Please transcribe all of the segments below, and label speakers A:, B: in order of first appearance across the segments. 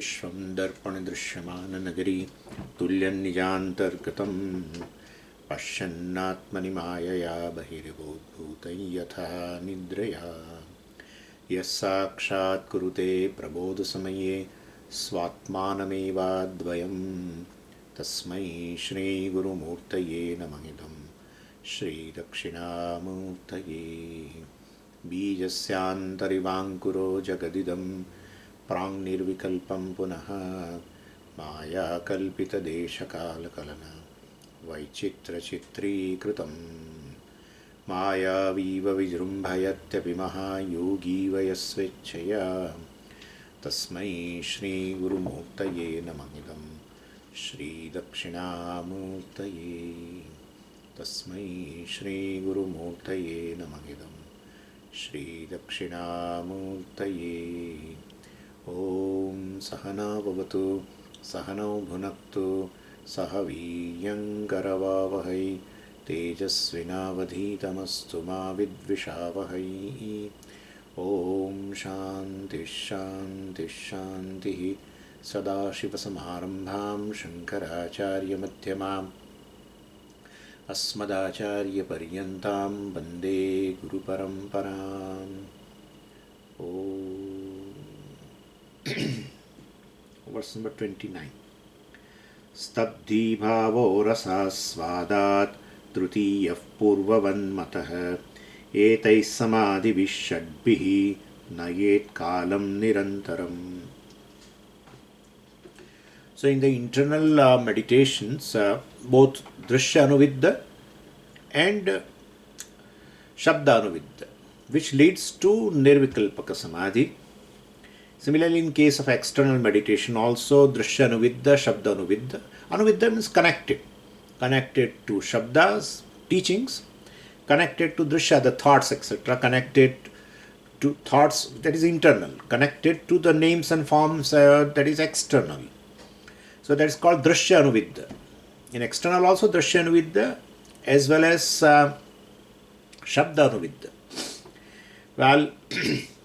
A: विश्वं दर्पणदृश्यमाननगरी तुल्यन्निजान्तर्गतं पश्यन्नात्मनि मायया बहिर्भूतं यथा निद्रया यः साक्षात् कुरुते प्रबोधसमये स्वात्मानमेवाद्वयं तस्मै श्रीगुरुमूर्तये नमः इदं श्रीदक्षिणामूर्तये बीजस्यान्तरिवाङ्कुरो जगदिदं प्राङ्निर्विकल्पं पुनः मायाकल्पितदेशकालकलन वैचित्रचित्रीकृतं मायावीव विजृम्भयत्यपि महायोगी वयस्वेच्छया तस्मै श्रीगुरुमूर्तये नमः इदं श्रीदक्षिणामूर्तये तस्मै श्रीगुरुमूर्तये नमः इदं श्रीदक्षिणामूर्तये ॐ सहना भवतु सहनौ भुनक्तु सह वीर्यङ्करवावहै तेजस्विनावधीतमस्तु मा विद्विषावहै ॐ शान्तिः शान्तिः शान्तिः सदाशिवसमारम्भां शङ्कराचार्यमध्यमाम् अस्मदाचार्यपर्यन्तां वन्दे गुरुपरम्पराम् Verse number 29. स्तब्धीभावो रसास्वादात् तृतीयः पूर्ववन्मतः एतैः समाधिभिः षड्भिः नयेत् कालं निरन्तरम्. So in the internal meditations, both Drsya Anuvidya and Shabda Anuvidya, which leads to Nirvikalpaka Samadhi. Similarly, in case of external meditation, also Drsya Anuvidya, Shabda Anuvidya. Anuvidya means connected to Shabdas, teachings, connected to Drsya, the thoughts, etc., connected to thoughts, that is internal, connected to the names and forms, that is external. So that is called Drsya Anuvidya. In external also Drsya Anuvidya as well as Shabda Anuvidya. Well,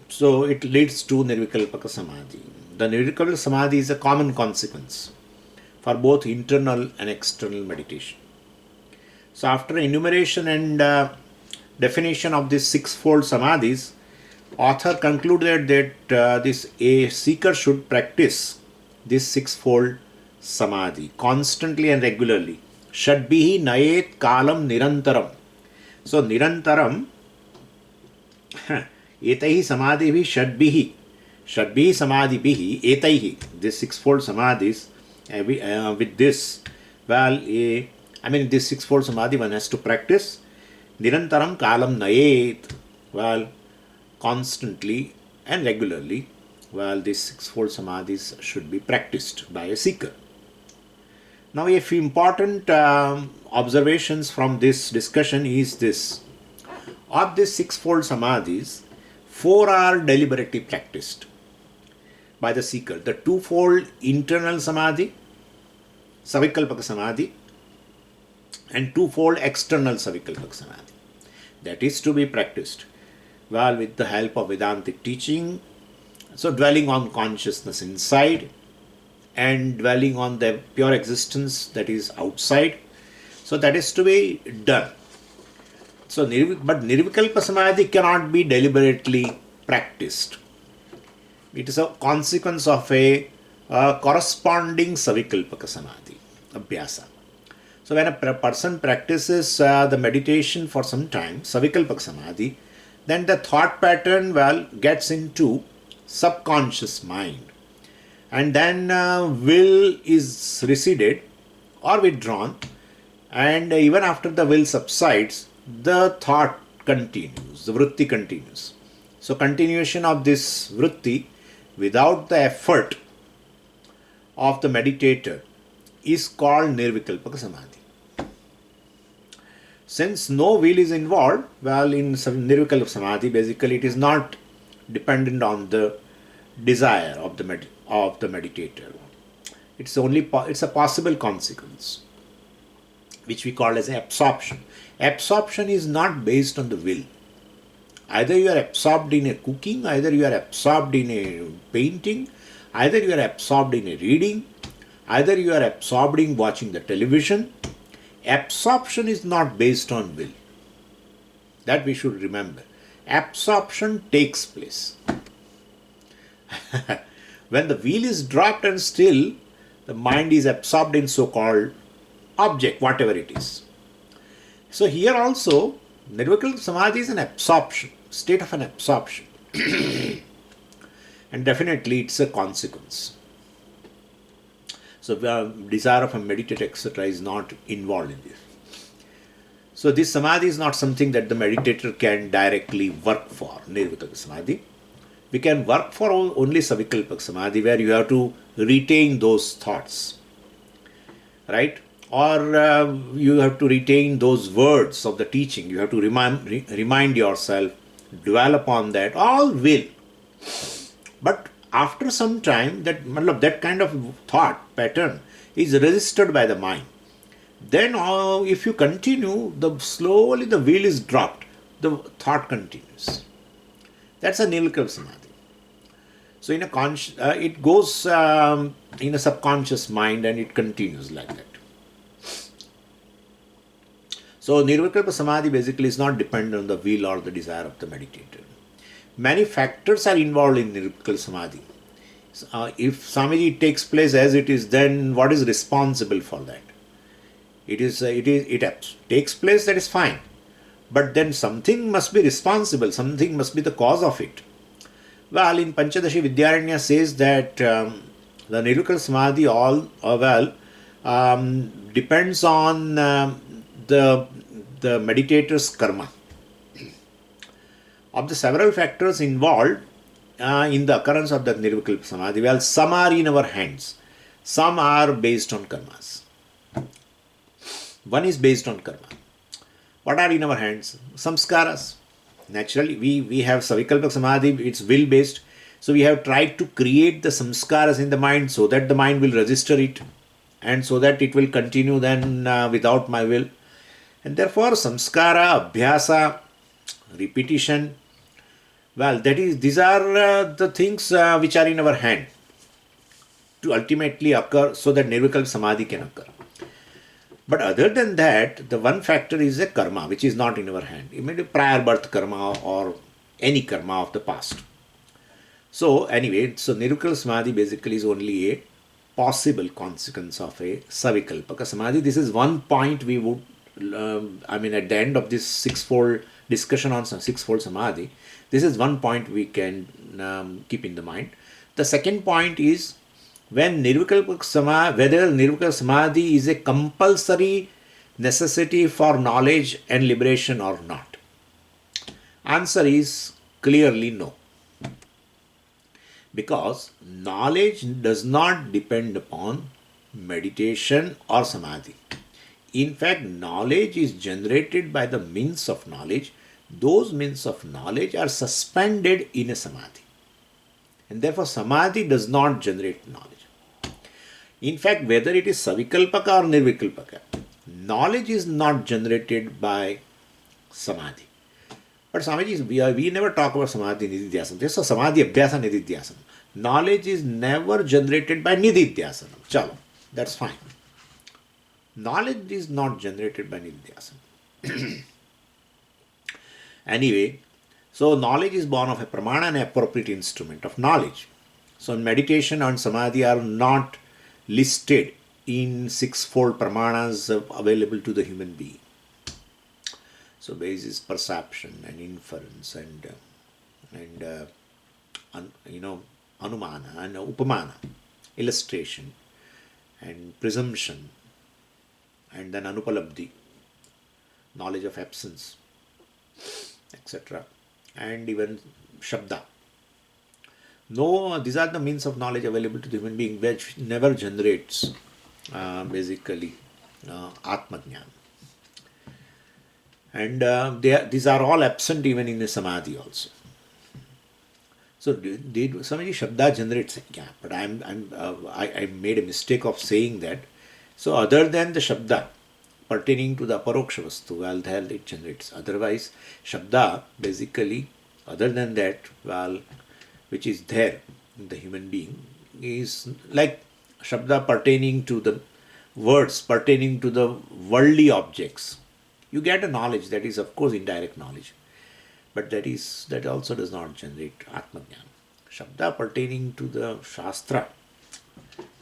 A: so it leads to Nirvikalpaka Samadhi. The Nirvikalpaka Samadhi is a common consequence for both internal and external meditation. So after enumeration and definition of these sixfold Samadhis, author concluded that a seeker should practice this sixfold Samadhi constantly and regularly. Shadbihi nayet kalam nirantaram. So nirantaram etaihi samadhihi shadbihi samadhibihi etaihi, this sixfold Samadhis, with this, this sixfold Samadhi one has to practice nirantaram kalam nayet, constantly and regularly. These sixfold Samadhis should be practiced by a seeker. Now, a few important observations from this discussion is this. Of these sixfold Samadhis, 4 are deliberately practiced by the seeker. The twofold internal Samadhi, Savikalpaka Samadhi, and twofold external Savikalpaka Samadhi. That is to be practiced with the help of Vedantic teaching. So dwelling on consciousness inside and dwelling on the pure existence that is outside. So that is to be done. So, but Nirvikalpa Samadhi cannot be deliberately practiced. It is a consequence of a corresponding Savikalpaka Samadhi, Abhyasa. So when a person practices the meditation for some time, Savikalpaka Samadhi, then the thought pattern gets into subconscious mind. And then will is receded or withdrawn, and even after the will subsides, the thought continues, the vritti continues. So continuation of this vritti without the effort of the meditator is called Nirvikalpaka Samadhi. Since no will is involved, in Nirvikalpaka Samadhi, basically it is not dependent on the desire of the meditator. It's a possible consequence, which we call as absorption. Absorption is not based on the will. Either you are absorbed in a cooking, either you are absorbed in a painting, Either you are absorbed in a reading, either you are absorbed in watching the television. Absorption is not based on will. That we should remember. Absorption takes place. When the wheel is dropped and still, the mind is absorbed in so-called object, whatever it is. So here also, Nirvikalpa Samadhi is an absorption, state of an absorption. And definitely it's a consequence. So desire of a meditator, etc. is not involved in this. So this Samadhi is not something that the meditator can directly work for, Nirvikalpa Samadhi. We can work for only Savikalpa Samadhi, where you have to retain those thoughts, right? Or you have to retain those words of the teaching. You have to remind yourself, dwell upon that, all will. But after some time, that kind of thought pattern is resisted by the mind. Then if you continue, slowly the wheel is dropped, the thought continues. That's a Nirvikalpa Samadhi. So it goes in a subconscious mind and it continues like that. So Nirvikalpa Samadhi basically is not dependent on the will or the desire of the meditator. Many factors are involved in Nirvikalpa Samadhi. If Samadhi takes place as it is, then what is responsible for that? It takes place, that is fine. But then something must be responsible, something must be the cause of it. Well, in Panchadashi Vidyaranya says that the Nirvikalpa Samadhi depends on the meditator's karma. Of the several factors involved in the occurrence of the Nirvikalpa Samadhi, well, some are in our hands, some are based on karmas. One is based on karma. What are in our hands? Samskaras. Naturally, we have Savikalpa Samadhi, it's will based. So we have tried to create the samskaras in the mind so that the mind will register it and so that it will continue then without my will. And therefore, samskara, abhyasa, repetition, well, these are the things which are in our hand to ultimately occur so that Nirvikalpa Samadhi can occur. But other than that, the one factor is a karma, which is not in our hand. It may be prior birth karma or any karma of the past. So anyway, Nirvikalpa Samadhi basically is only a possible consequence of a Savikalpaka Samadhi. This is one point we would, at the end of this sixfold discussion on sixfold Samadhi, this is one point we can keep in the mind. The second point is, whether Nirvikalpa Samadhi is a compulsory necessity for knowledge and liberation or not. Answer is clearly no. Because knowledge does not depend upon meditation or Samadhi. In fact, knowledge is generated by the means of knowledge. Those means of knowledge are suspended in a Samadhi. And therefore, Samadhi does not generate knowledge. In fact, whether it is Savikalpaka or Nirvikalpaka, knowledge is not generated by Samadhi. But Swamiji, we never talk about Samadhi Nididhyasanam. So Samadhi Abhyasa Nididhyasanam. Knowledge is never generated by Nididhyasanam. Chalo, that's fine. Knowledge is not generated by Nididhyasanam. Anyway, so knowledge is born of a pramana, an appropriate instrument of knowledge. So meditation and Samadhi are not listed in sixfold pramanas available to the human being. So basis perception and inference and anumana and upamana, illustration and presumption, and then anupalabdhi, knowledge of absence, etc. and even shabda. No, these are the means of knowledge available to the human being which never generates basically Atma-jnana. And these are all absent even in the Samadhi also. So Swamiji, Shabda generates, yeah, but I made a mistake of saying that. So other than the Shabda pertaining to the Aparoksha Vastu, well, there it generates. Otherwise, Shabda basically, other than that, well, which is there in the human being, is like Shabda pertaining to the words, pertaining to the worldly objects. You get a knowledge that is, of course, indirect knowledge, but that also does not generate Atmajnana. Shabda pertaining to the Shastra,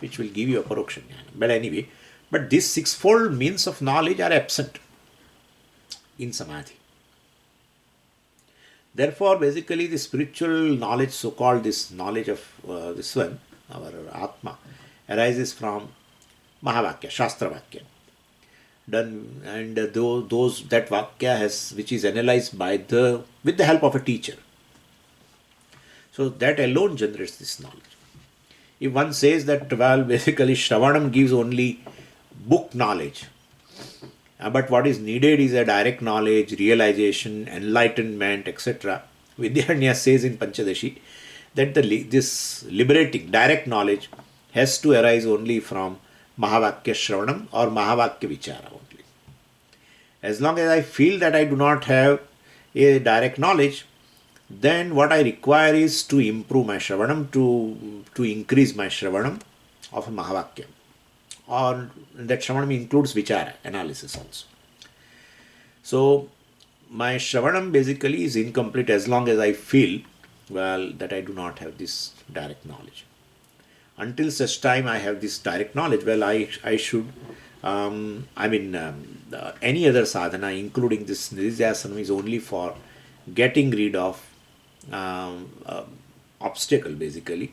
A: which will give you a Paroksha Jnana. But anyway, but these sixfold means of knowledge are absent in Samadhi. Therefore, basically, the spiritual knowledge, so called this knowledge of this one, our Atma, arises from Mahavakya, Shastra Vakya. Done, and those that Vakya has, which is analyzed by with the help of a teacher. So that alone generates this knowledge. If one says that, well, basically Shravanam gives only book knowledge, but what is needed is a direct knowledge, realization, enlightenment, etc. Vidyaranya says in Panchadashi that this liberating, direct knowledge has to arise only from Mahavakya Shravanam or Mahavakya Vichara only. As long as I feel that I do not have a direct knowledge, then what I require is to improve my Shravanam, to increase my Shravanam of a Mahavakya. Or that Shravanam includes Vichara, analysis also. So, my Shravanam basically is incomplete as long as I feel, well, that I do not have this direct knowledge. Until such time I have this direct knowledge, well, I should, any other sadhana, including this Nididhyasana, is only for getting rid of obstacle, basically.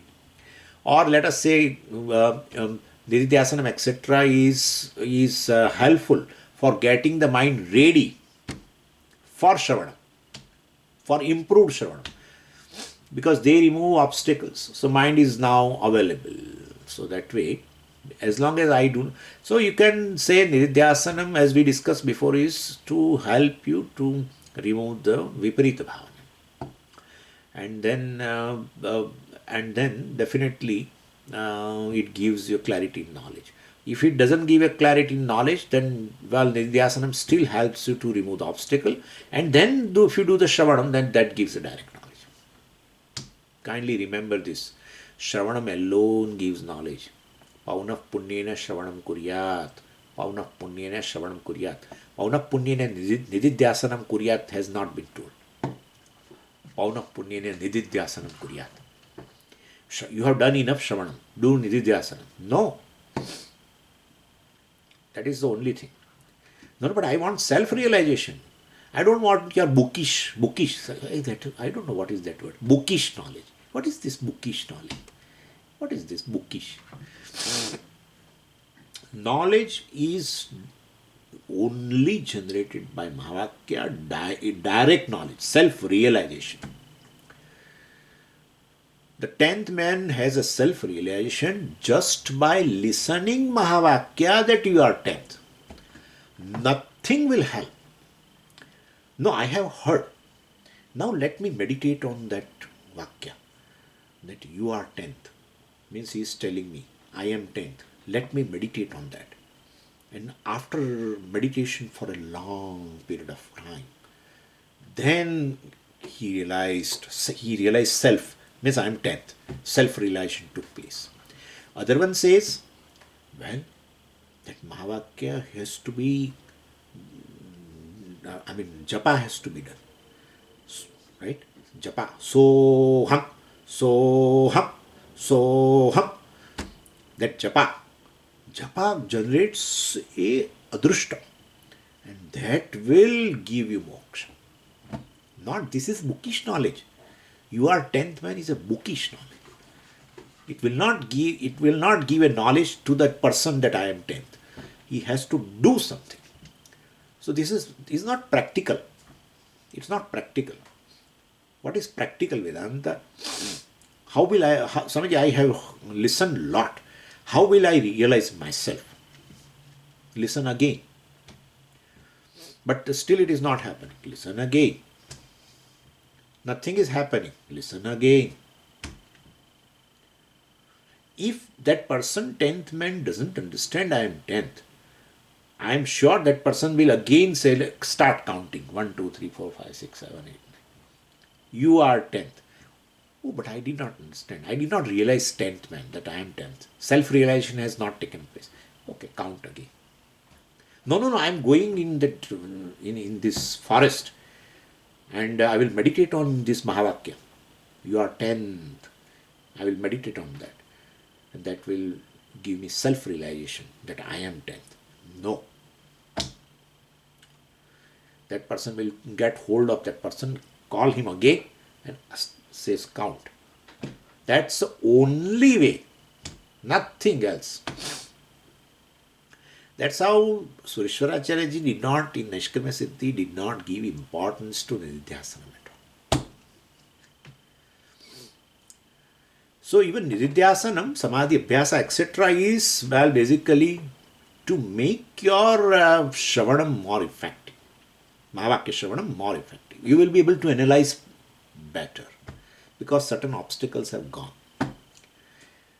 A: Or let us say, Nididhyasanam, etc. is helpful for getting the mind ready for Shravanam, for improved Shravanam, because they remove obstacles. So mind is now available. So that way, as long as I do, so you can say Nididhyasanam, as we discussed before, is to help you to remove the Viparita Bhavana. And then definitely it gives you clarity in knowledge. If it doesn't give a clarity in knowledge, then, well, Nididhyasanam still helps you to remove the obstacle. And then if you do the Shravanam, then that gives a direct knowledge. Kindly remember this. Shravanam alone gives knowledge. Paunah punyena Shravanam kuryat. Paunah punyena Shravanam kuryat. Paunah punyena Nididhyasanam kuryat has not been told. Paunah punyena Nididhyasanam kuryat. You have done enough Shravanam. Do Nididhyasanam. No. That is the only thing. No, but I want self-realization. I don't want your bookish. I don't know what is that word. Bookish knowledge. What is this bookish knowledge? What is this bookish? Knowledge is only generated by Mahavakya, direct knowledge, self-realization. The 10th man has a self-realization just by listening Mahavakya that you are 10th. Nothing will help. No, I have heard. Now let me meditate on that Vakya. That you are 10th. Means he is telling me, I am 10th. Let me meditate on that. And after meditation for a long period of time, then he realized self. Means I am 10th. Self-realization took place. Other one says, well, that Mahavakya has to be, japa has to be done. Right? Japa. Soham, soham, soham. That japa generates a adrushta. And that will give you moksha. Not this is bookish knowledge. You are 10th man is a bookish knowledge. It will not give a knowledge to that person that I am 10th. He has to do something. So this is not practical. It's not practical. What is practical Vedanta? How will Swamiji, I have listened a lot. How will I realize myself? Listen again. But still it is not happening. Listen again. Nothing is happening. Listen again. If that person, 10th man, doesn't understand I am 10th, I am sure that person will again say, start counting. 1, 2, 3, 4, 5, 6, 7, 8, 9. You are 10th. Oh, but I did not understand. I did not realize 10th man, that I am 10th. Self-realization has not taken place. Okay, count again. No, no, no, I am going in that in this forest, and I will meditate on this Mahavakya. You are 10th. I will meditate on that. And that will give me self-realization that I am 10th. No. That person will get hold of that person, call him again, and says count. That's the only way, nothing else. That's how Sureshwaracharya did not, in Nishkama Siddhi, did not give importance to Nididhyasanam at all. So even Nididhyasanam, Samadhi Abhyasa, etc. is, well, basically to make your Shravanam more effective. Mahavakya Shravanam more effective. You will be able to analyze better because certain obstacles have gone.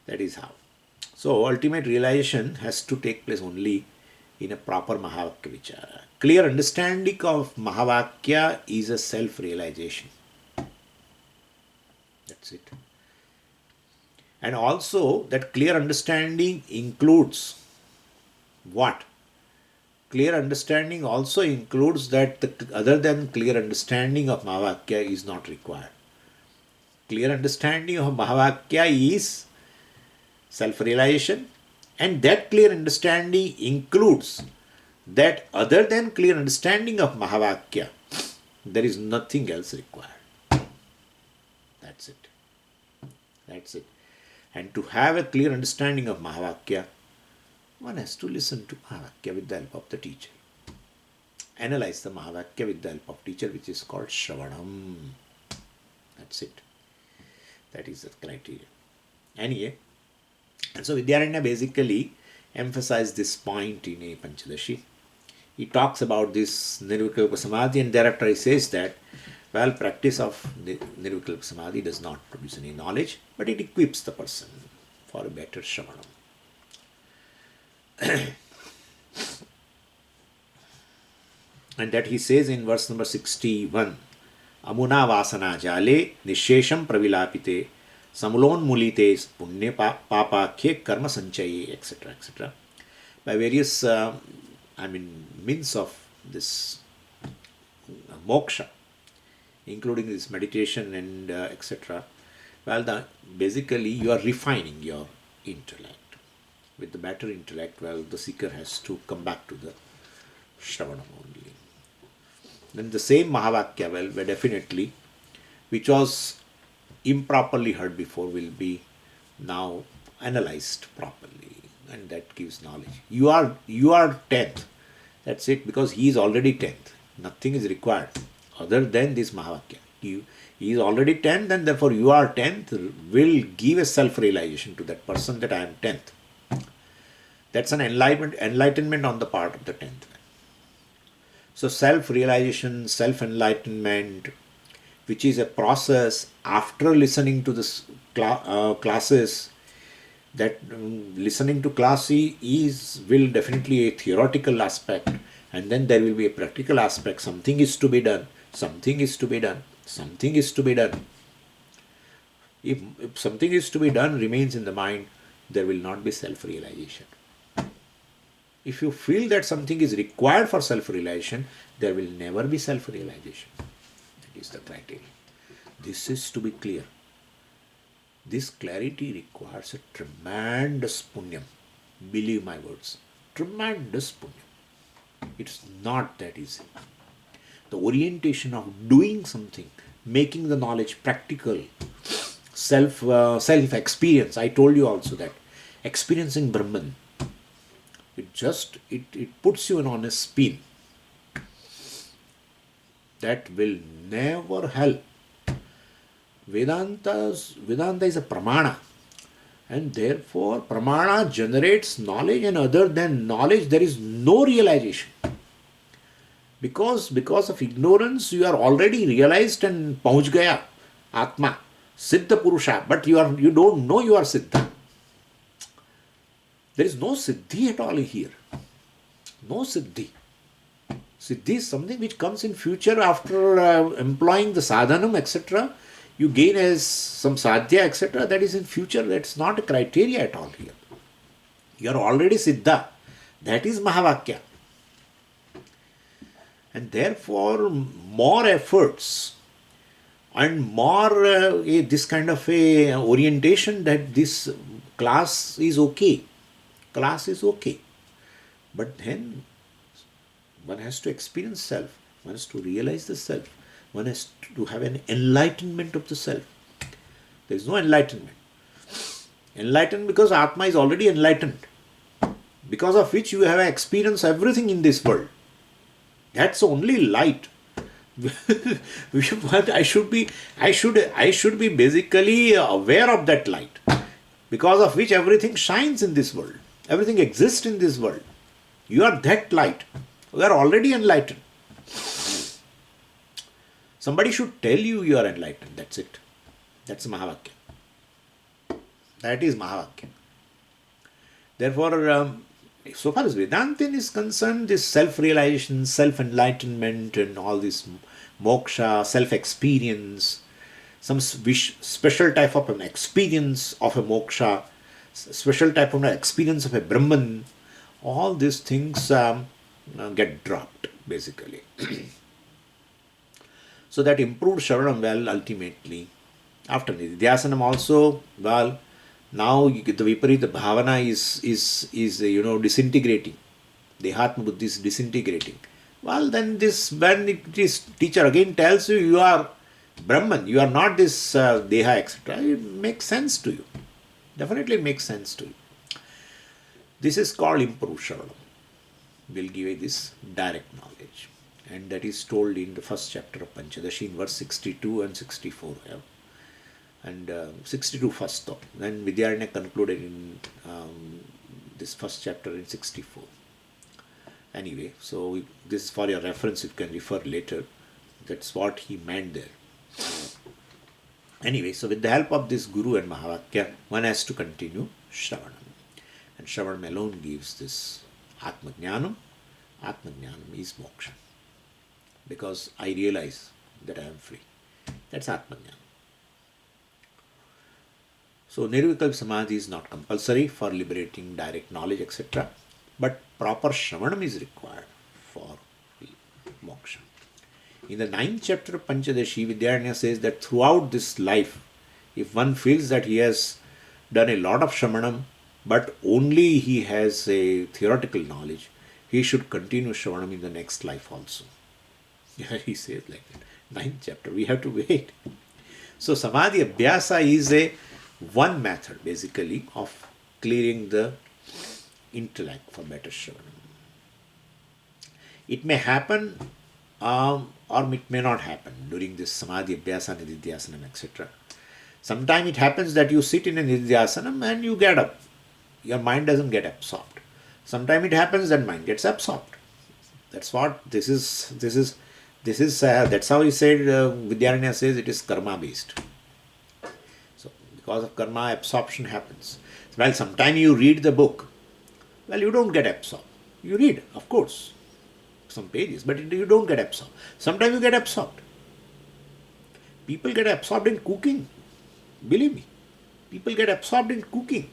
A: That is how. So ultimate realization has to take place only in a proper Mahavakya Vichara. Clear understanding of Mahavakya is a self-realization. That's it. And also that clear understanding includes what? Clear understanding also includes that other than clear understanding of Mahavakya is not required. Clear understanding of Mahavakya is self-realization, and that clear understanding includes that other than clear understanding of Mahavakya, there is nothing else required. That's it. That's it. And to have a clear understanding of Mahavakya, one has to listen to Mahavakya with the help of the teacher. Analyze the Mahavakya with the help of teacher, which is called Shravanam. That's it. That is the criteria. Anyway, and so Vidyaranya basically emphasized this point in a Panchadashi. He talks about this Nirvikalpa Samadhi, and thereafter he says that, well, practice of Nirvikalpa Samadhi does not produce any knowledge, but it equips the person for a better Shravanam. And that he says in verse number 61, Amuna Vasana Jale Nishesham Pravilapite Samulon Mulite Punne Papakhe Karma Sanchaye, etc. etc. By various means of this moksha, including this meditation and etc. Well, basically you are refining your intellect. With the better intellect, well, the seeker has to come back to the Shravanam only. Then the same Mahavakya, well, definitely, which was improperly heard before, will be now analyzed properly, and that gives knowledge. You are 10th. That's it, because he is already 10th. Nothing is required other than this Mahavakya. He is already 10th, and therefore you are 10th will give a self-realization to that person that I am 10th. That's an enlightenment on the part of the 10th man. So self-realization, self-enlightenment, which is a process after listening to this classes, that listening to class will definitely a theoretical aspect, and then there will be a practical aspect. Something is to be done, something is to be done, something is to be done. If something is to be done remains in the mind, there will not be self-realization. If you feel that something is required for self-realization, there will never be self-realization. That is the criteria. This is to be clear. This clarity requires a tremendous punyam. Believe my words. Tremendous punyam. It's not that easy. The orientation of doing something, making the knowledge practical, self-experience. I told you also that experiencing Brahman, it puts you on a spin. That will never help. Vedanta is a pramana, and therefore pramana generates knowledge, and other than knowledge there is no realization. Because of ignorance you are already realized and pahunch gaya, Atma, Siddha Purusha, but you don't know you are Siddha. There is no Siddhi at all here. No Siddhi. Siddhi is something which comes in future after employing the sadhanam, etc. you gain as some sadhya, etc., that is in future, that's not a criteria at all here. You are already siddha. That is Mahavakya. And therefore, more efforts and more this kind of a orientation that this class is okay. Class is okay. But then one has to experience self. One has to realize the self. One has to have an enlightenment of the self. There is no enlightenment. Enlightened because Atma is already enlightened, because of which you have experienced everything in this world. That's only light. I should be basically aware of that light, because of which everything shines in this world. Everything exists in this world. You are that light. You are already enlightened. Somebody should tell you you are enlightened. That's it. That's Mahavakya. That is Mahavakya. Therefore, so far as Vedanta is concerned, this self-realization, self-enlightenment and all this moksha, self-experience, some special type of an experience of a moksha, special type of an experience of a Brahman, all these things get dropped basically. So that improved Shravanam well ultimately. After Nididhyasanam also, well, now the Viparita Bhavana is disintegrating. Dehatma Buddhi is disintegrating. Well, then when this teacher again tells you you are Brahman, you are not this Deha, etc., it makes sense to you. Definitely makes sense to you. This is called improved Shravanam. Will give you this direct knowledge. And that is told in the first chapter of Panchadashi in verse 62 and 64. Yeah. And 62 first though. Then Vidyaranya concluded in this first chapter in 64. Anyway, so this is for your reference, you can refer later. That's what he meant there. Anyway, so with the help of this Guru and Mahavakya, one has to continue Shravanam. And Shravanam alone gives this Atmajnanam. Atmajnanam is moksha. Because I realize that I am free. That's Atmajnanam. So Nirvikalpa Samadhi is not compulsory for liberating direct knowledge, etc. But proper Shravanam is required for moksha. In the 9th chapter of Panchadashi, Vidyaranya says that throughout this life, if one feels that he has done a lot of Shravanam, but only he has a theoretical knowledge, he should continue Shravanam in the next life also. Yeah, he says like that. 9th chapter, we have to wait. So Samadhi Abhyasa is a one method basically of clearing the intellect for better Shravanam. It may happen or it may not happen during this Samadhi Abhyasa, Nididhyasanam, etc. Sometimes it happens that you sit in a Nididhyasanam and you get up. Your mind doesn't get absorbed. Sometimes it happens that mind gets absorbed. That's what this is. That's how he said. Vidyaranya says it is karma based. So because of karma, absorption happens. Well, sometimes you read the book. Well, you don't get absorbed. You read, of course, some pages, but you don't get absorbed. Sometimes you get absorbed. People get absorbed in cooking. Believe me, people get absorbed in cooking.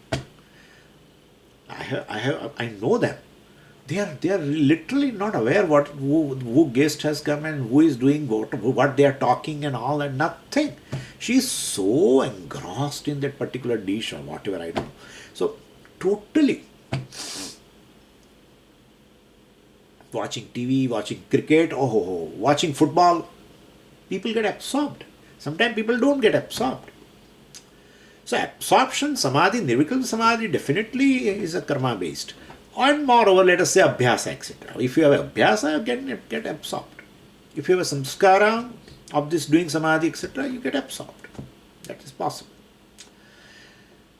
A: I know them. They are literally not aware who guest has come and who is doing what they are talking and all that. Nothing. She is so engrossed in that particular dish or whatever, I don't know. So totally watching TV, watching cricket, watching football, people get absorbed. Sometimes people don't get absorbed. So absorption, samadhi, nirvikalpa samadhi definitely is a karma based. And moreover, let us say abhyasa, etc. If you have abhyasa, you get absorbed. If you have a samskara of this doing samadhi, etc., you get absorbed. That is possible.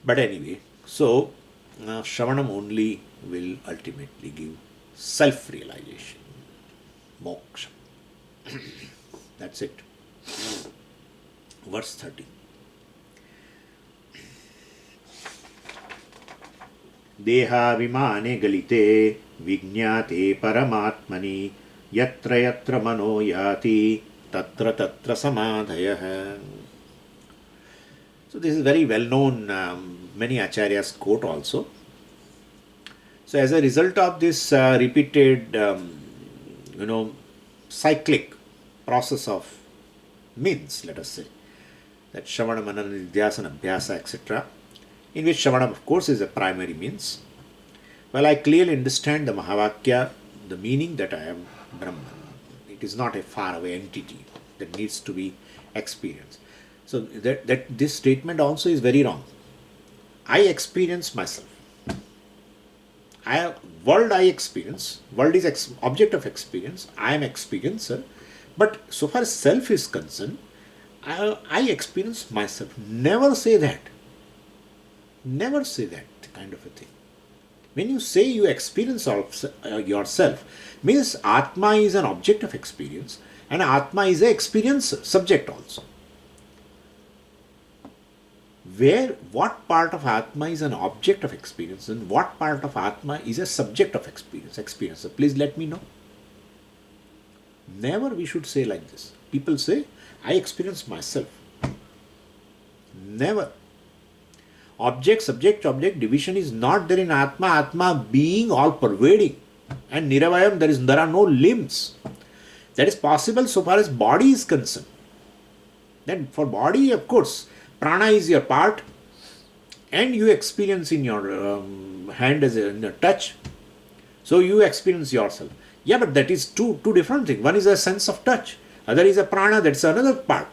A: But anyway, so Shravanam only will ultimately give self-realization, moksha. That's it. Verse 30. देहाभिमाने गलिते विज्ञाते परमात्मनि यत्र यत्र मनो याति तत्र तत्र समाधयः. So this is very well known, many acharyas quote also. So as a result of this repeated, cyclic process of means, let us say, that Shravana, Manana, Nidhyasana, Abhyasa, etc., in which Shravana, of course, is a primary means. Well, I clearly understand the Mahavakya, the meaning that I am Brahman. It is not a faraway entity that needs to be experienced. So that this statement also is very wrong. I experience myself. World I experience, world is object of experience, I am experiencer, but so far as self is concerned, I experience myself. Never say that. Never say that kind of a thing. When you say you experience yourself, means Atma is an object of experience and Atma is an experiencer, subject also. What part of Atma is an object of experience and what part of Atma is a subject of experience. So please let me know. Never we should say like this. People say, I experience myself. Never. Object, subject, object division is not there in Atma. Atma being all pervading. And Niravayam, there are no limbs. That is possible so far as body is concerned. Then for body, of course, prana is your part and you experience in your hand as a touch. So you experience yourself. Yeah, but that is two different things. One is a sense of touch. Other is a prana, that's another part.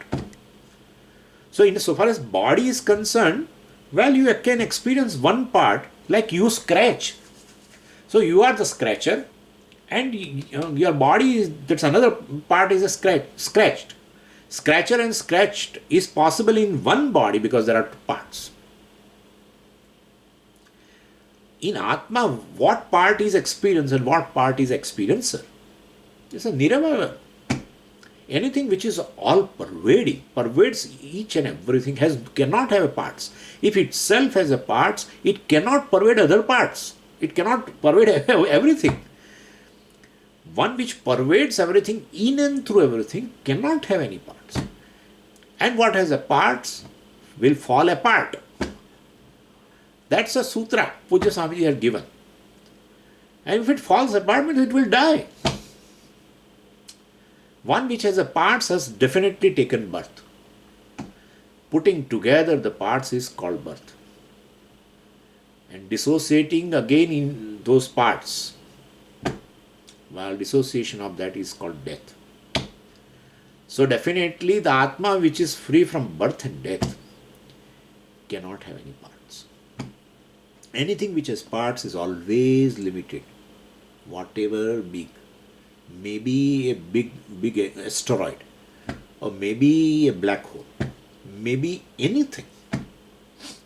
A: So in so far as body is concerned, well, you can experience one part like you scratch. So you are the scratcher and your body is, that's another part is a scratched. Scratcher and scratched is possible in one body because there are two parts. In Atma, what part is experience and what part is experiencer? It's a Niravaya. Anything which is all pervading, pervades each and everything, cannot have parts. If itself has a parts, it cannot pervade other parts. It cannot pervade everything. One which pervades everything in and through everything cannot have any parts. And what has a parts will fall apart. That's a sutra Pujya Swamiji had given. And if it falls apart, it will die. One which has a parts has definitely taken birth. Putting together the parts is called birth. And dissociating again in those parts, while dissociation of that is called death. So definitely the Atma which is free from birth and death cannot have any parts. Anything which has parts is always limited. Whatever big. Maybe a big asteroid, or maybe a black hole, maybe anything.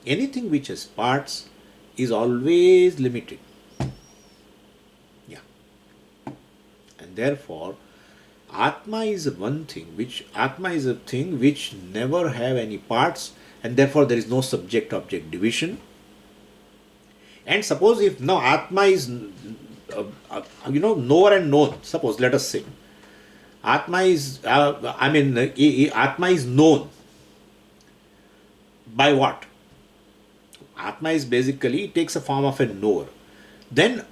A: Anything which has parts is always limited. Yeah. And therefore, Atma is one thing which never have any parts, and therefore there is no subject-object division. And suppose if now Atma is knower and known. Suppose, let us say, Atma is Atma is known by what? Atma is basically, it takes a form of a knower. Then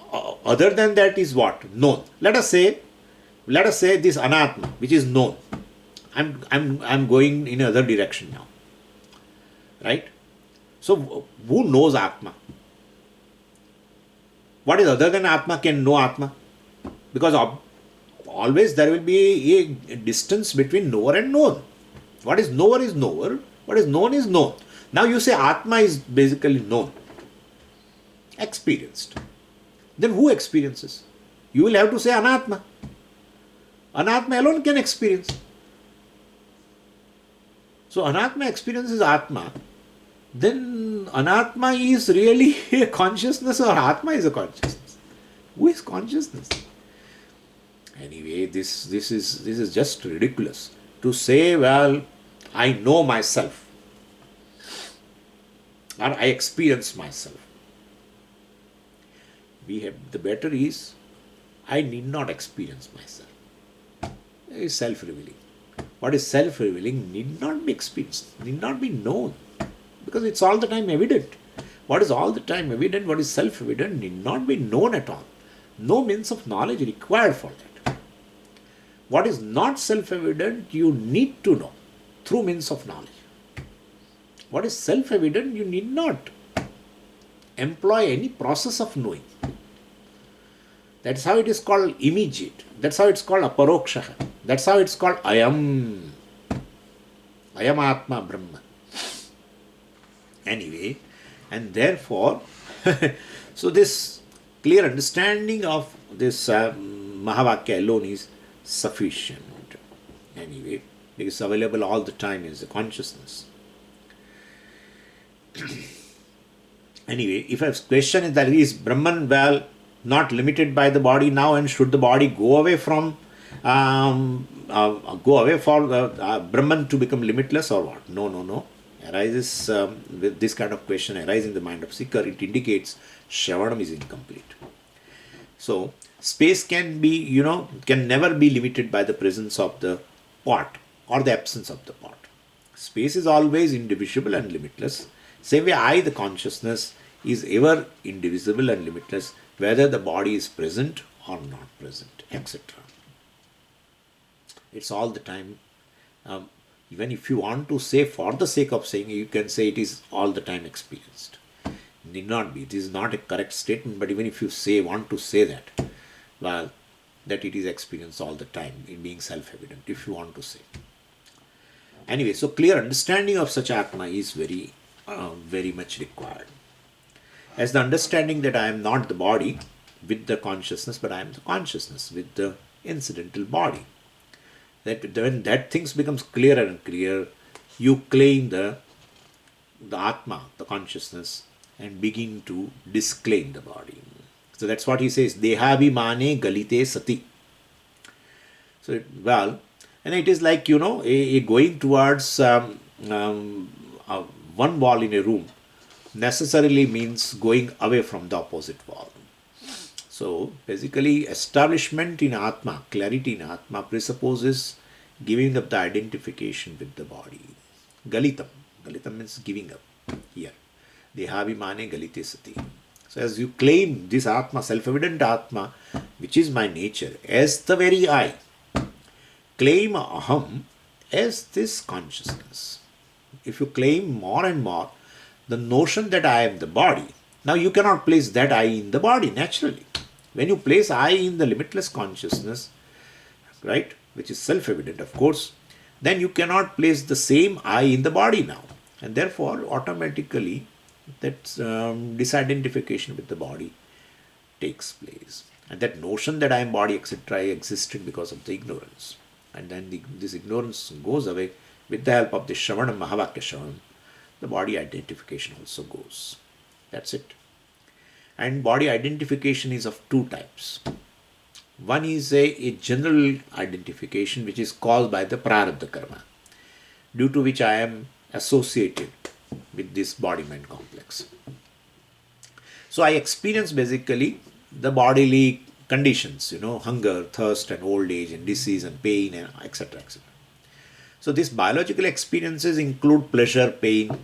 A: other than that is what? Known. Let us say this Anatma, which is known. I'm going in another direction now. Right? So who knows Atma? What is other than Atma can know Atma? Because always there will be a distance between knower and known. What is knower is knower. What is known is known. Now you say Atma is basically known. Experienced. Then who experiences? You will have to say Anatma. Anatma alone can experience. So Anatma experiences Atma. Then Anatma is really a consciousness or Atma is a consciousness? Who is consciousness? Anyway, this is just ridiculous. To say, well, I know myself or I experience myself. The better is, I need not experience myself. It is self-revealing. What is self-revealing need not be experienced, need not be known. because it's all the time evident. What is all the time evident, what is self-evident, need not be known at all. No means of knowledge required for that. What is not self-evident, you need to know through means of knowledge. What is self-evident, you need not employ any process of knowing. That's how it is called immediate. That's how it's called aparoksha. That's how it's called ayam Atma Brahma. Anyway, and therefore, so this clear understanding of this Mahavakya alone is sufficient. Anyway, it is available all the time as a consciousness. Anyway, if a question is that is Brahman well not limited by the body now, and should the body go away from for Brahman to become limitless or what? No. Arises with this kind of question arises in the mind of seeker, it indicates Shravanam is incomplete. So space can be, can never be limited by the presence of the pot or the absence of the pot. Space is always indivisible and limitless. Same way I, the consciousness, is ever indivisible and limitless, whether the body is present or not present, etc. It's all the time. Even if you want to say for the sake of saying, you can say it is all the time experienced. Need not be. This is not a correct statement, but even if you want to say that, well, that it is experienced all the time, it being self-evident, if you want to say. Anyway, so clear understanding of such Atma is very much required. As the understanding that I am not the body with the consciousness, but I am the consciousness with the incidental body. That when that things becomes clearer and clearer, you claim the Atma, the consciousness, and begin to disclaim the body. So that's what he says, Dehabhimane galite sati. So, and it is like, a going towards one wall in a room necessarily means going away from the opposite wall. So basically establishment in Atma, clarity in Atma presupposes giving up the identification with the body. Galitam means giving up here. Dehabhimane galite sati. So as you claim this Atma, self-evident Atma, which is my nature, as the very I, claim Aham as this consciousness. If you claim more and more the notion that I am the body, now you cannot place that I in the body naturally. When you place I in the limitless consciousness, right, which is self-evident of course, then you cannot place the same I in the body now. And therefore automatically that disidentification with the body takes place. And that notion that I am body etc. existed because of the ignorance. And then this ignorance goes away with the help of the Shravanam, Mahavakya Shravanam. The body identification also goes. That's it. And body identification is of two types. One is a general identification which is caused by the prarabdha karma, due to which I am associated with this body-mind complex. So I experience basically the bodily conditions, hunger, thirst and old age and disease and pain and etc. etc. So these biological experiences include pleasure, pain,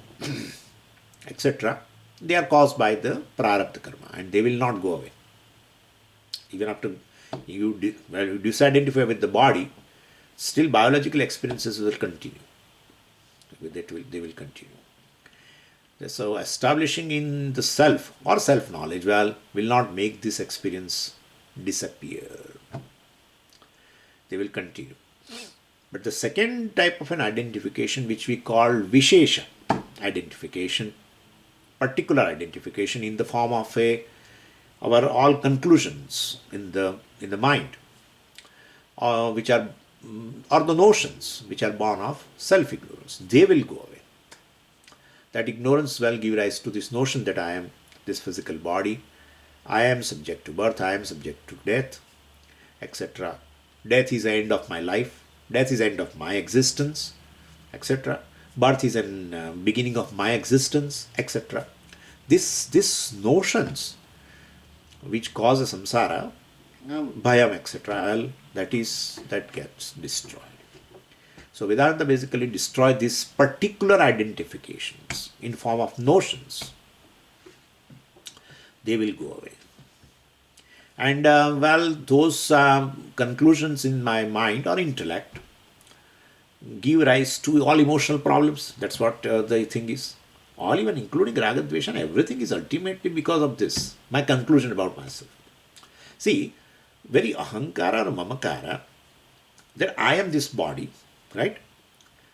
A: etc. They are caused by the prarabdha karma and they will not go away. Even after you disidentify with the body, still biological experiences will continue. They will continue. So establishing in the self or self-knowledge, will not make this experience disappear. They will continue. But the second type of an identification, which we call Vishesha identification, particular identification in the form of our all conclusions in the mind, which are or the notions which are born of self-ignorance, they will go away. That ignorance will give rise to this notion that I am this physical body, I am subject to birth, I am subject to death, etc. Death is the end of my life, death is the end of my existence, etc. Birth is a beginning of my existence, etc. These notions which cause a samsara, bhayam, etc., that gets destroyed. So Vedanta basically destroy these particular identifications in form of notions. They will go away. And those conclusions in my mind or intellect give rise to all emotional problems. That's what the thing is. All, even including ragadvesha, everything is ultimately because of this. My conclusion about myself. See, very ahankara or mamakara, that I am this body, right,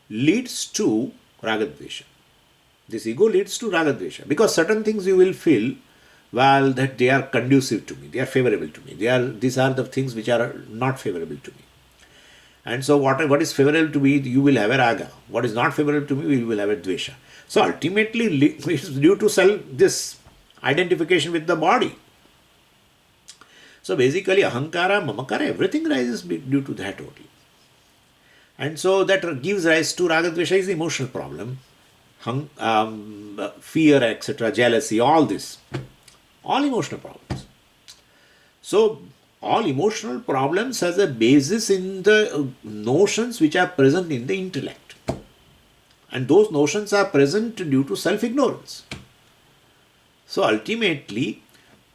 A: leads to ragadvesha. This ego leads to ragadvesha because certain things you will feel, well, that they are conducive to me, they are favorable to me. These are the things which are not favorable to me. And so what is favorable to me, you will have a raga. What is not favorable to me, you will have a dvesha. So ultimately, it is due to this identification with the body. So basically, ahankara, mamakara, everything rises due to that only. And so that gives rise to ragadvesha is emotional problem. Fear, etc., jealousy, all this. All emotional problems. So all emotional problems has a basis in the notions which are present in the intellect. And those notions are present due to self-ignorance. So ultimately,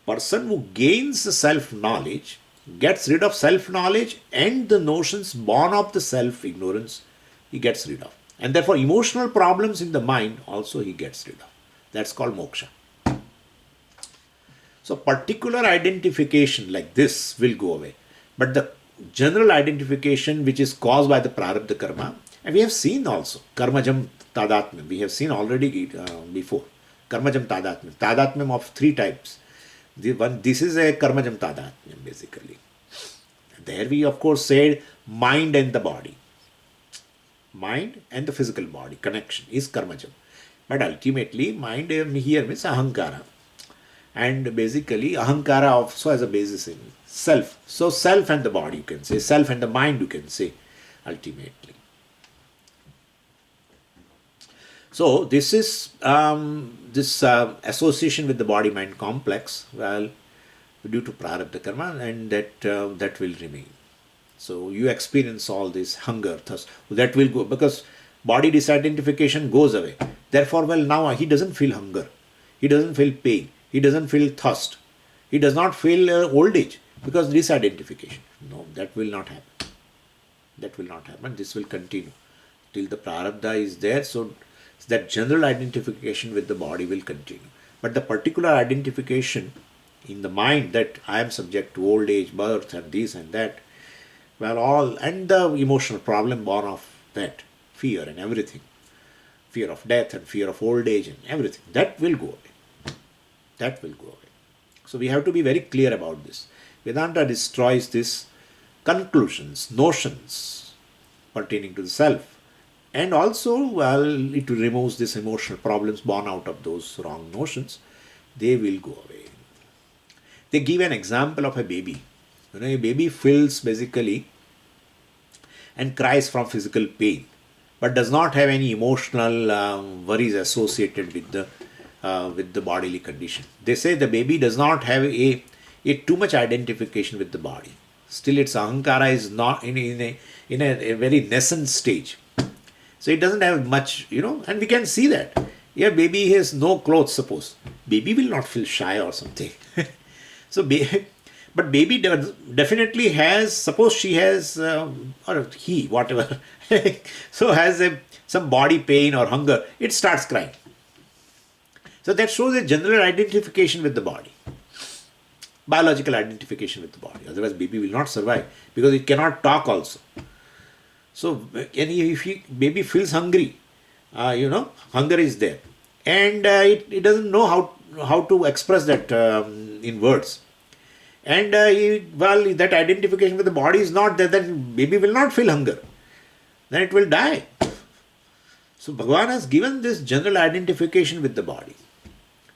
A: person who gains self-knowledge gets rid of self-knowledge and the notions born of the self-ignorance he gets rid of. And therefore emotional problems in the mind also he gets rid of. That's called moksha. So particular identification like this will go away. But the general identification which is caused by the prarabdha karma, and we have seen also, karmajam tadatmam, we have seen already before, karmajam tadatmam, tadatmam of three types. This is a karmajam tadatmam basically. There we of course said mind and the body. Mind and the physical body connection is karmajam. But ultimately mind here means ahankara. And basically ahankara also has a basis in self. So self and the body you can say, self and the mind you can say ultimately. So this is this association with the body-mind complex, well, due to prarabdha karma, and that will remain. So you experience all this hunger, thirst, that will go because body disidentification goes away. Therefore, well, now he doesn't feel hunger, he doesn't feel pain, he doesn't feel thirst, he does not feel old age because disidentification. No, that will not happen. That will not happen. This will continue till the prarabdha is there. So that general identification with the body will continue. But the particular identification in the mind that I am subject to old age, birth, and this and that, well, all, and the emotional problem born of that, fear and everything, fear of death and fear of old age and everything, that will go away. That will go away. So we have to be very clear about this. Vedanta destroys these conclusions, notions pertaining to the self. And also, well, it removes these emotional problems born out of those wrong notions. They will go away. They give an example of a baby. You know, a baby feels basically and cries from physical pain, but does not have any emotional worries associated with the bodily condition. They say the baby does not have a too much identification with the body. Still, its ahankara is not in a very nascent stage. So it doesn't have much, and we can see that. Yeah, baby has no clothes, suppose. Baby will not feel shy or something. But baby definitely has, suppose she has, or he, whatever, so has some body pain or hunger, it starts crying. So that shows a general identification with the body. Biological identification with the body. Otherwise, baby will not survive because it cannot talk also. So, if baby feels hungry, hunger is there. And it doesn't know how to express that in words. And that identification with the body is not there, then baby will not feel hunger. Then it will die. So, Bhagavan has given this general identification with the body.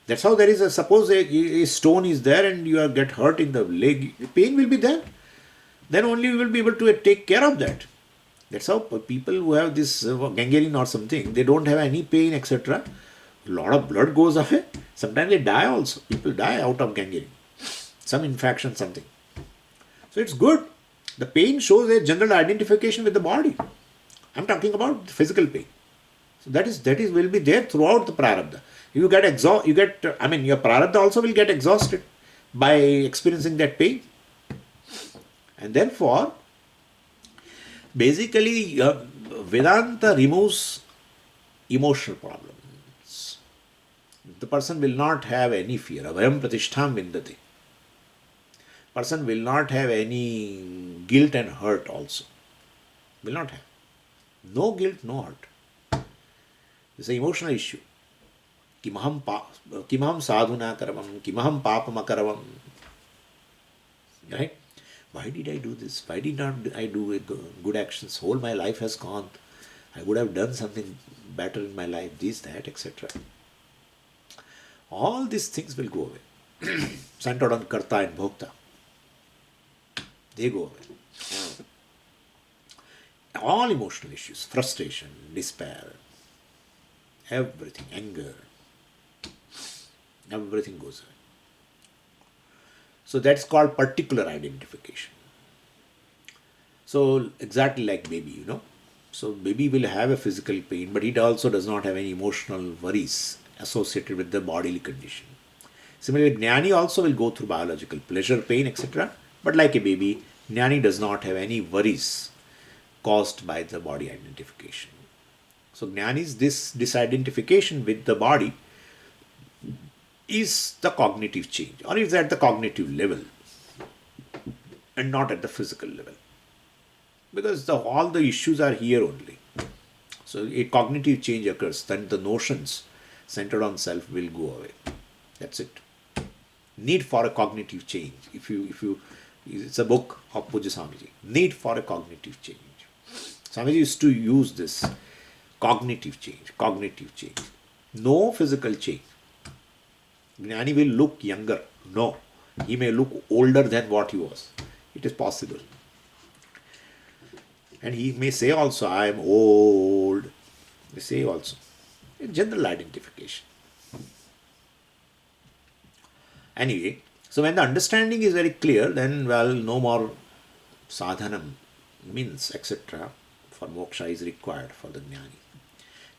A: That's how there is suppose a stone is there and you get hurt in the leg, pain will be there. Then only you will be able to take care of that. That's how people who have this gangrene or something, they don't have any pain, etc. A lot of blood goes away. Sometimes they die also. People die out of gangrene. Some infection, something. So it's good. The pain shows a general identification with the body. I'm talking about physical pain. So that is will be there throughout the prarabdha. You get your prarabdha also will get exhausted by experiencing that pain. And therefore, basically, Vedanta removes emotional problems. The person will not have any fear. Avayam pratishtham vindati. Person will not have any guilt and hurt also. Will not have. No guilt, no hurt. It's an emotional issue. Kimaham sadhuna karavam, kimaham papam akaravam. Right? Why did I do this? Why did not I do good actions? Whole my life has gone. I would have done something better in my life, this, that, etc. All these things will go away. Centered on karta and bhokta. They go away. All emotional issues, frustration, despair, everything, anger, everything goes away. So that's called particular identification. So exactly like baby, So baby will have a physical pain, but it also does not have any emotional worries associated with the bodily condition. Similarly, Jnani also will go through biological pleasure, pain, etc. But like a baby, Jnani does not have any worries caused by the body identification. So Jnani's this disidentification with the body is the cognitive change, or is at the cognitive level and not at the physical level. Because all the issues are here only. So a cognitive change occurs, then the notions centered on self will go away. That's it. Need for a cognitive change. It's a book of Puja Swamiji. Need for a cognitive change. Swamiji used to use this cognitive change. No physical change. Jnani will look younger. No. He may look older than what he was. It is possible. And he may say also, I am old. They say also. A general identification. Anyway, so when the understanding is very clear, then, no more sadhanam, means, etc. for moksha is required for the jnani.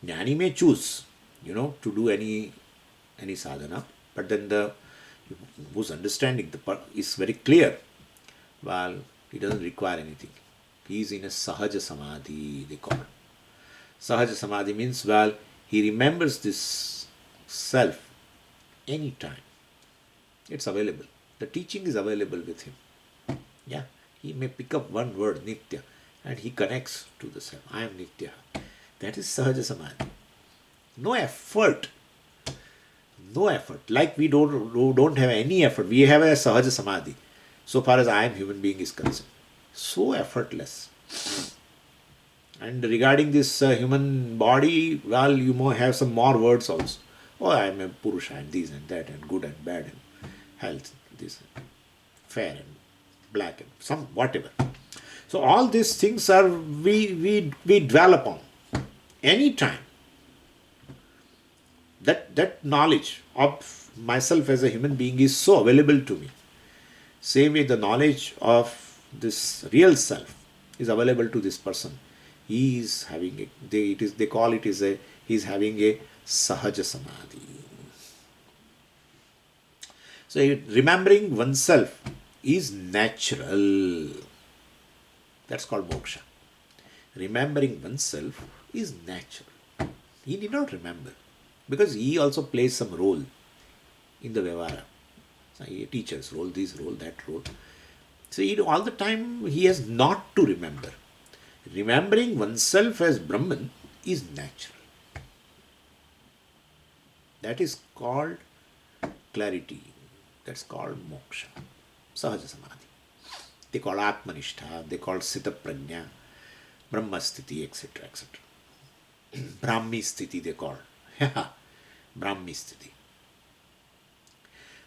A: Jnani may choose, to do any sadhana, but then whose understanding is very clear, he doesn't require anything. He is in a sahaja samadhi, they call it. Sahaja samadhi means, he remembers this self anytime. It's available. The teaching is available with him. Yeah, he may pick up one word, nitya, and he connects to the self. I am nitya. That is sahaja samadhi. No effort. No effort. Like we don't have any effort. We have a sahaja samadhi. So far as I am human being is concerned. So effortless. And regarding this human body, you may have some more words also. Oh, I am a purusha and this and that and good and bad and health, this and fair and black and some whatever. So all these things are we dwell upon anytime. That knowledge of myself as a human being is so available to me. Same way the knowledge of this real self is available to this person. He is having they call it is he's having a sahaja samadhi. So remembering oneself is natural. That's called moksha. Remembering oneself is natural. He did not remember because he also plays some role in the Vyavara. So a teacher's role, this role, that role. So all the time he has not to remember. Remembering oneself as Brahman is natural. That is called clarity. That's called moksha. Sahaja samadhi. They call Atmanishtha, they call Sita Prajna, Brahma Sthiti, etc. etc. Brahmi Sthiti they call. Brahmi Sthiti.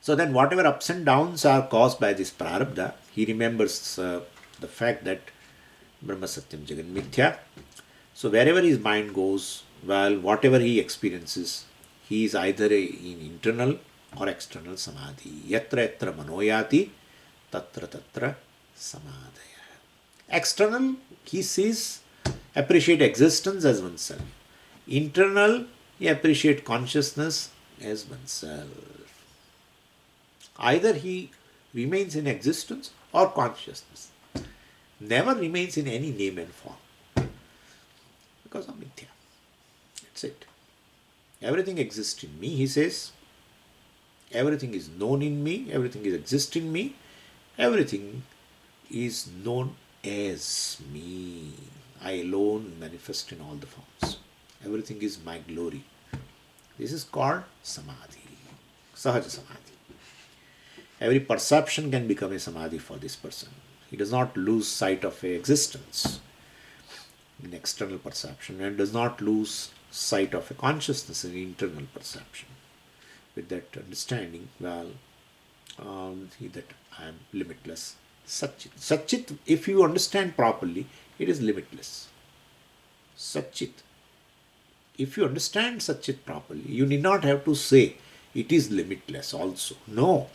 A: So then whatever ups and downs are caused by this prarabdha, he remembers the fact that Brahma Satyam Jagan Mithya. So wherever his mind goes, whatever he experiences, he is either in internal or external samadhi. Yatra yatra manoyati, tatra tatra samadhaya. External, he sees appreciate existence as oneself. Internal, he appreciate consciousness as oneself. Either he remains in existence or consciousness. Never remains in any name and form. Because of mithya. That's it. Everything exists in me, he says. Everything is known in me. Everything is exist in me. Everything is known as me. I alone manifest in all the forms. Everything is my glory. This is called samadhi. Sahaja samadhi. Every perception can become a samadhi for this person. He does not lose sight of a existence in external perception and does not lose sight of a consciousness in internal perception. With that understanding, that I am limitless. Satchit. Satchit, if you understand properly, it is limitless. Satchit. If you understand Satchit properly, you need not have to say it is limitless also. No.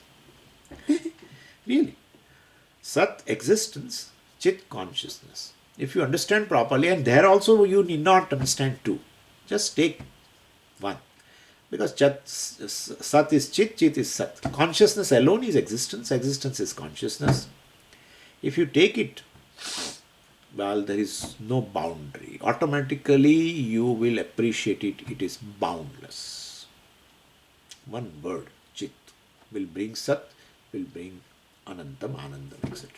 A: Really. Sat, existence, Chit, consciousness. If you understand properly, and there also you need not understand two. Just take one. Because Sat is Chit, Chit is Sat. Consciousness alone is existence, existence is consciousness. If you take it, well, there is no boundary. Automatically you will appreciate it, it is boundless. One word, Chit, will bring Sat, will bring Anantam, Anandam, etc.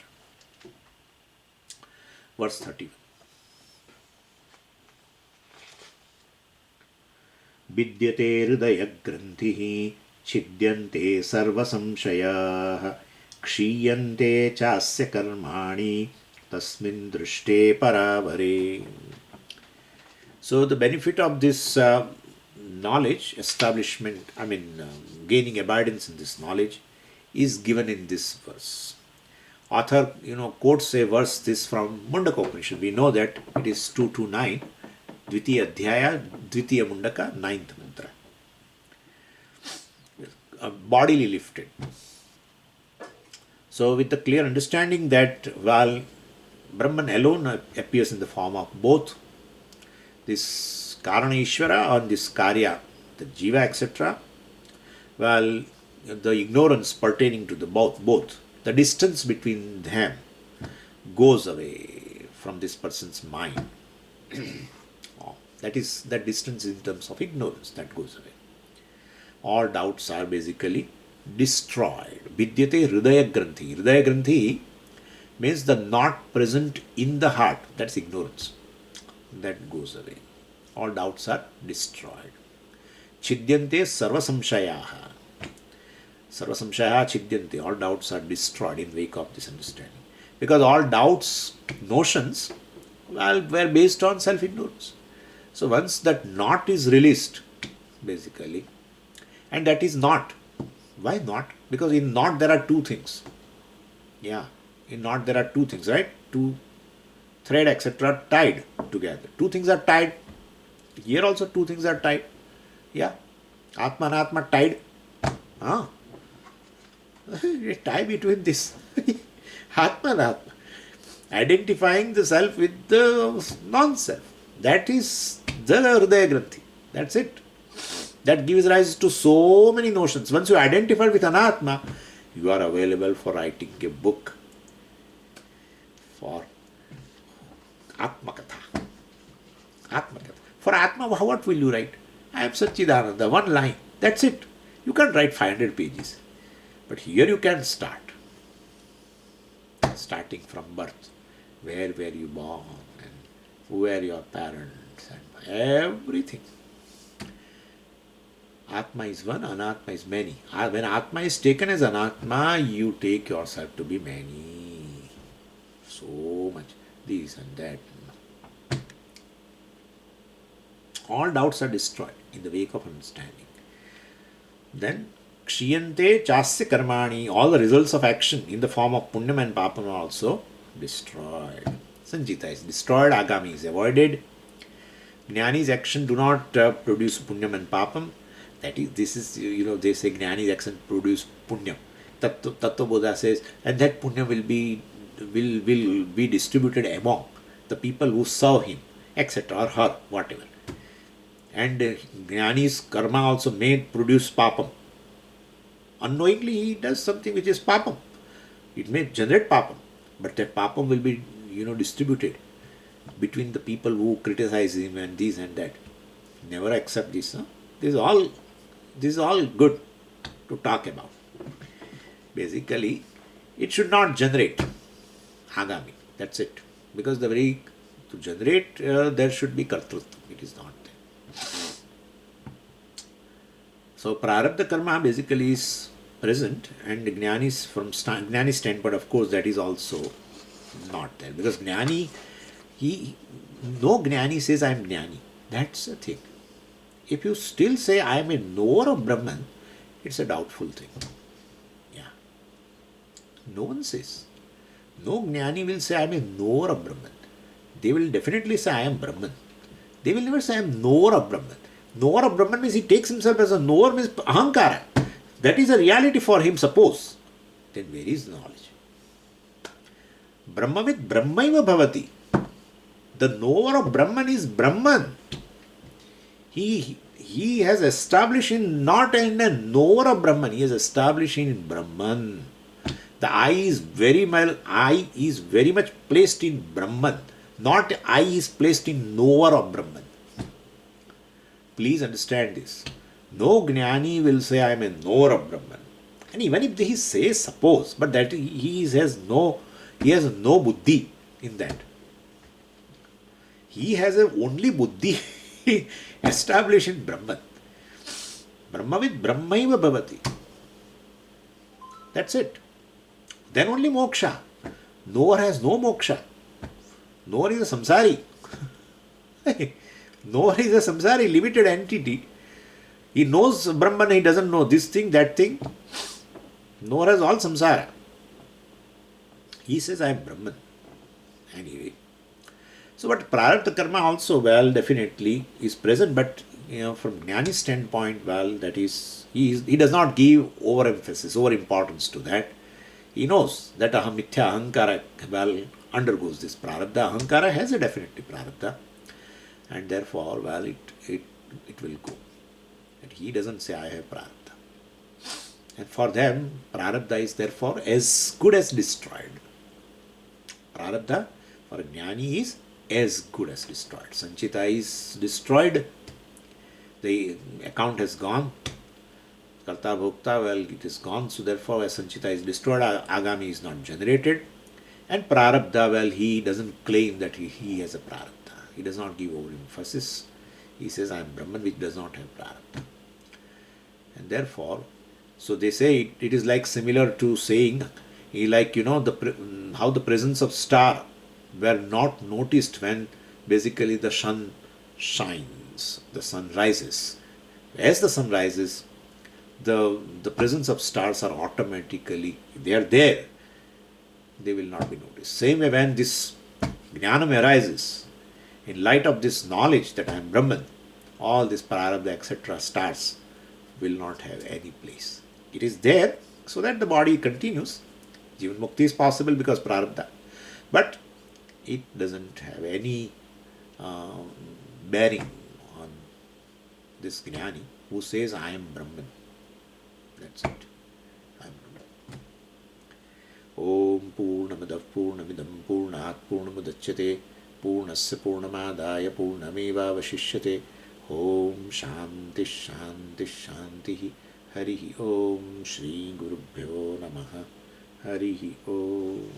A: Verse 31. Vidyate hridaya granthihi छिद्यन्ते सर्वसंशयाः क्षीयन्ते चास्य कर्माणि tasmin drishte paravare. So the benefit of this knowledge, establishment, gaining abidance in this knowledge is given in this verse. Author, quotes a verse this from Mundaka Upanishad. We know that it is 229, Dvitiya Adhyaya, Dvitiya Mundaka, 9th mantra. Bodily lifted. So with the clear understanding that while Brahman alone appears in the form of both this Karana Ishvara and this Karya, the Jiva, etc., while the ignorance pertaining to the both, the distance between them goes away from this person's mind. That is that distance in terms of ignorance that goes away. All doubts are basically destroyed. Vidyate hridaya granthi. Hridaya granthi means the not present in the heart. That's ignorance. That goes away. All doubts are destroyed. Chidyante sarva samshayaha. Sarva samshayaha chidyante. All doubts are destroyed in wake of this understanding. Because all doubts, notions, were based on self-ignorance. So once that not is released, basically, and that is not. Why not? Because in not there are two things. Yeah, in not there are two things, right? Two thread, etc. tied together. Two things are tied. Here also two things are tied. Yeah, Atma and Atma tied. A tie between this. Atma and Atma. Identifying the self with the non-self. That is the Hridaya Granthi. That's it. That gives rise to so many notions. Once you identify with Anatma, you are available for writing a book for Atmakatha. Atmakatha. For Atma, what will you write? I am Satchidananda, one line. That's it. You can't write 500 pages. But here you can start. Starting from birth. Where were you born? And who were your parents? And everything. Atma is one, Anatma is many. When Atma is taken as Anatma, you take yourself to be many. So much. This and that. All doubts are destroyed in the wake of understanding. Then, Kshiyante chasya karmani, all the results of action in the form of punyam and papam are also destroyed. Sanjita is destroyed, agami is avoided. Jnani's action do not produce punyam and papam. That is, this is, they say Jnani's action produce punyam. Tattva Bodha says, and that punyam will be distributed among the people who serve him. etc. or her, whatever. And Jnani's karma also may produce papam. Unknowingly he does something which is papam. It may generate papam, but that papam will be, distributed between the people who criticize him and this and that. Never accept this. Huh? This is all good to talk about. Basically, it should not generate agami. That's it. Because to generate there should be kartrutva. It is not there. So prarabdha karma basically is present, and Jnani's Jnani's standpoint, of course, that is also not there. Because Jnani, no Jnani says I am Jnani. That's the thing. If you still say I am a knower of Brahman, it's a doubtful thing. Yeah. No one says. No Jnani will say I am a knower of Brahman. They will definitely say I am Brahman. They will never say I am knower of Brahman. Knower of Brahman means he takes himself as a knower, means ahankara. That is a reality for him, suppose. Then where is knowledge? Brahmavit Brahmaiva bhavati. The knower of Brahman is Brahman. He has established in not in a knower of Brahman, he has established in Brahman. The I is very much placed in Brahman, not I is placed in knower of Brahman. Please understand this. No Jnani will say I am a knower of Brahman. And even if he says, suppose, but that he has no buddhi in that. He has only buddhi established in Brahman. Brahmavid Brahmaiva bhavati. That's it. Then only moksha. Knower has no moksha. Knower is a samsari. Knower is a samsari, limited entity. He knows Brahman, he doesn't know this thing, that thing. Knower has all samsara. He says, I am Brahman. Anyway. So, but prarabdha karma also, definitely is present, but from Jnani's standpoint, that is, he does not give overemphasis, overimportance to that. He knows that aham mithya ahankara, undergoes this prarabdha. Ahankara has a definitely prarabdha, and therefore, it will go. And he doesn't say, I have prarabdha. And for them, prarabdha is therefore as good as destroyed. Prarabdha for a jnani is as good as destroyed. Sanchita is destroyed. The account has gone. Karta bhokta, it is gone. So therefore, as Sanchita is destroyed, agami is not generated. And prarabdha, he doesn't claim that he has a prarabdha. He does not give overemphasis. He says, I am Brahman, which does not have prarabdha. And therefore, so they say it is like similar to saying, how the presence of star were not noticed when basically the sun shines, the sun rises. As the sun rises, the presence of stars are automatically, they are there. They will not be noticed. Same way when this jnanam arises, in light of this knowledge that I am Brahman, all this prarabdha, etc., stars will not have any place. It is there so that the body continues. Jivan mukti is possible because prarabdha. But it doesn't have any bearing on this jnani who says, I am Brahman. That's it. I am Brahman. Om Purnamadav Purnamidam Purnat Purnamudachyate Purnasya Purnamadaya Purnameva Vashishyate. Om Shanti Shanti Shanti. Harihi Om Shri Gurubhyo Namaha. Harihi Om.